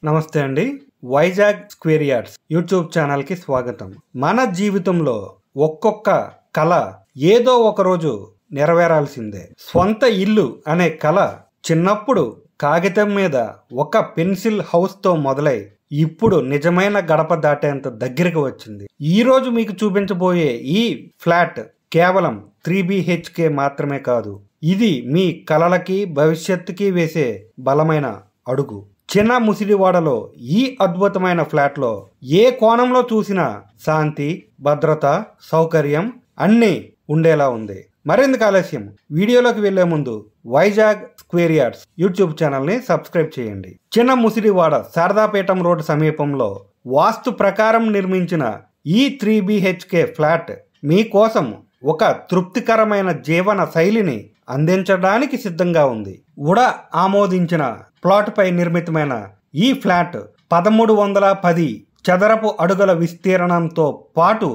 నమస్తే అండి. Vizag square yards YouTube ఛానల్కి స్వాగతం. మన జీవితంలో ఒక్కొక్క కళ ఏదో ఒక రోజు నెరవేరాల్సిందే. స్వంత ఇల్లు అనే కళ చిన్నప్పుడు కాగితం మీద ఒక పెన్సిల్ హౌస్తో మొదలై ఇప్పుడు నిజమైన గడప దాటేంత దగ్గరికి వచ్చింది. ఈరోజు మీకు చూపించబోయే ఈ ఫ్లాట్ కేవలం 3 BHK మాత్రమే కాదు, ఇది మీ కలలకి భవిష్యత్తుకి వేసే బలమైన అడుగు. చిన్న ముసిడివాడలో ఈ అద్భుతమైన ఫ్లాట్లో ఏ కోణంలో చూసినా శాంతి, భద్రత, సౌకర్యం అన్నీ ఉండేలా ఉంది. మరెందుకు ఆలస్యం, వీడియోలోకి వెళ్లే ముందు వైజాగ్ స్క్వేర్ యార్డ్స్ యూట్యూబ్ ఛానల్ని సబ్స్క్రైబ్ చేయండి. చిన్న ముసిడివాడ శారదాపేటం రోడ్డు సమీపంలో వాస్తు ప్రకారం నిర్మించిన ఈ 3 BHK ఫ్లాట్ మీకోసం ఒక తృప్తికరమైన జీవన శైలిని అందించడానికి సిద్ధంగా ఉంది. ఉడా ఆమోదించిన ప్లాట్ పై నిర్మితమైన ఈ ఫ్లాట్ 1310 చదరపు అడుగుల విస్తీర్ణంతో పాటు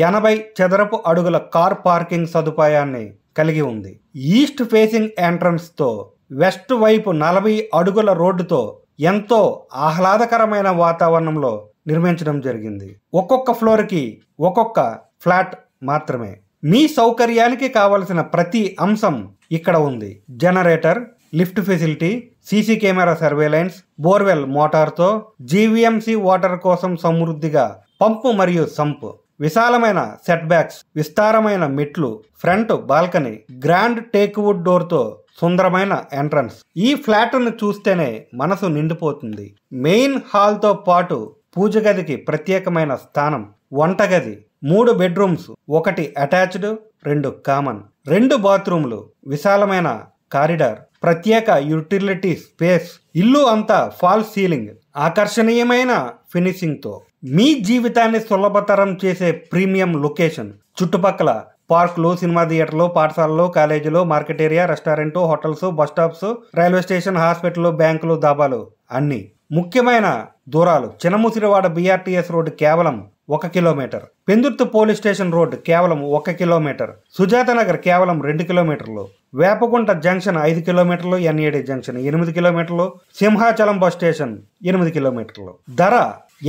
80 చదరపు అడుగుల కార్ పార్కింగ్ సదుపాయాన్ని కలిగి ఉంది. ఈస్ట్ ఫేసింగ్ ఎంట్రన్స్ తో వెస్ట్ వైపు 40 అడుగుల రోడ్డుతో ఎంతో ఆహ్లాదకరమైన వాతావరణంలో నిర్మించడం జరిగింది. ఒక్కొక్క ఫ్లోర్కి ఒక్కొక్క ఫ్లాట్ మాత్రమే. మీ సౌకర్యానికి కావలసిన ప్రతి అంశం ఇక్కడ ఉంది. Generator, lift facility, CC camera surveillance, borewell మోటార్తో, జీవీఎంసీ వాటర్ కోసం సమృద్ధిగా పంపు మరియు సంప్, విశాలమైన సెట్ బ్యాక్స్, విస్తారమైన మెట్లు, ఫ్రంట్ బాల్కనీ, గ్రాండ్ టేక్వుడ్ డోర్తో సుందరమైన ఎంట్రన్స్. ఈ ఫ్లాట్ను చూస్తేనే మనసు నిండిపోతుంది. మెయిన్ హాల్తో పాటు పూజ గదికి ప్రత్యేకమైన స్థానం, వంటగది, 3 బెడ్రూమ్స్, 1 అటాచ్డ్, 2 కామన్, 2 బాత్రూమ్లు, విశాలమైన కారిడార్, ప్రత్యేక యూటిలిటీ స్పేస్. ఇల్లు అంతా ఫాల్ సీలింగ్, ఆకర్షణీయమైన ఫినిషింగ్ తో మీ జీవితాన్ని సులభతరం చేసే ప్రీమియం లొకేషన్. చుట్టుపక్కల పార్కులు, సినిమా థియేటర్లు, పాఠశాలలు, కాలేజీలు, market area, restaurant, hotels, bus stops, railway station, hospital, బ్యాంకులు, దాబాలు అన్ని. ముఖ్యమైన దూరాలు: చినముసిరివాడ BRTS రోడ్డు కేవలం 1 kilometre, Pendurthi police station road కేవలం 1 కిలోమీటర్, సుజాత నగర్ కేవలం 2 కిలోమీటర్లు, వేపగుంట జంక్షన్ 5 కిలోమీటర్లు, NAD జంక్షన్ 8 కిలోమీటర్లు, సింహాచలం బస్ స్టేషన్ 8 కిలోమీటర్లు. ధర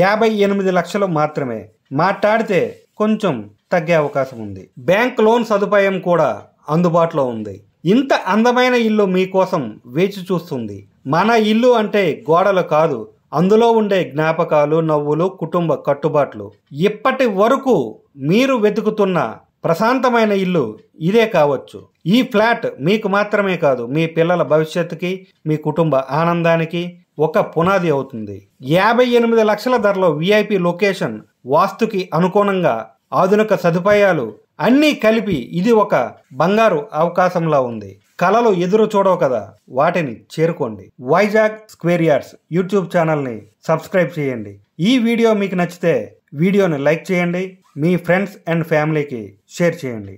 58 లక్షలు మాత్రమే. మాట్లాడితే కొంచెం తగ్గే అవకాశం ఉంది. బ్యాంక్ లోన్ సదుపాయం కూడా అందుబాటులో ఉంది. ఇంత అందమైన ఇల్లు మీకోసం వేచి చూస్తుంది. మన ఇల్లు అంటే గోడలు కాదు, అందులో ఉండే జ్ఞాపకాలు, నవ్వులు, కుటుంబ కట్టుబాట్లు. ఇప్పటి వరకు మీరు వెతుకుతున్న ప్రశాంతమైన ఇల్లు ఇదే కావచ్చు. ఈ ఫ్లాట్ మీకు మాత్రమే కాదు, మీ పిల్లల భవిష్యత్తుకి, మీ కుటుంబ ఆనందానికి ఒక పునాది అవుతుంది. 58 లక్షల ధరలో VIP లొకేషన్, వాస్తుకి అనుగుణంగా ఆధునిక సదుపాయాలు అన్నీ కలిపి ఇది ఒక బంగారు అవకాశంలా ఉంది. కలలు ఎదురు చూడవు కదా, వాటిని చేరుకోండి. వైజాగ్ స్క్వేర్ యార్డ్స్ యూట్యూబ్ ఛానల్ని సబ్స్క్రైబ్ చేయండి. ఈ వీడియో మీకు నచ్చితే వీడియోని లైక్ చేయండి, మీ ఫ్రెండ్స్ అండ్ ఫ్యామిలీకి షేర్ చేయండి.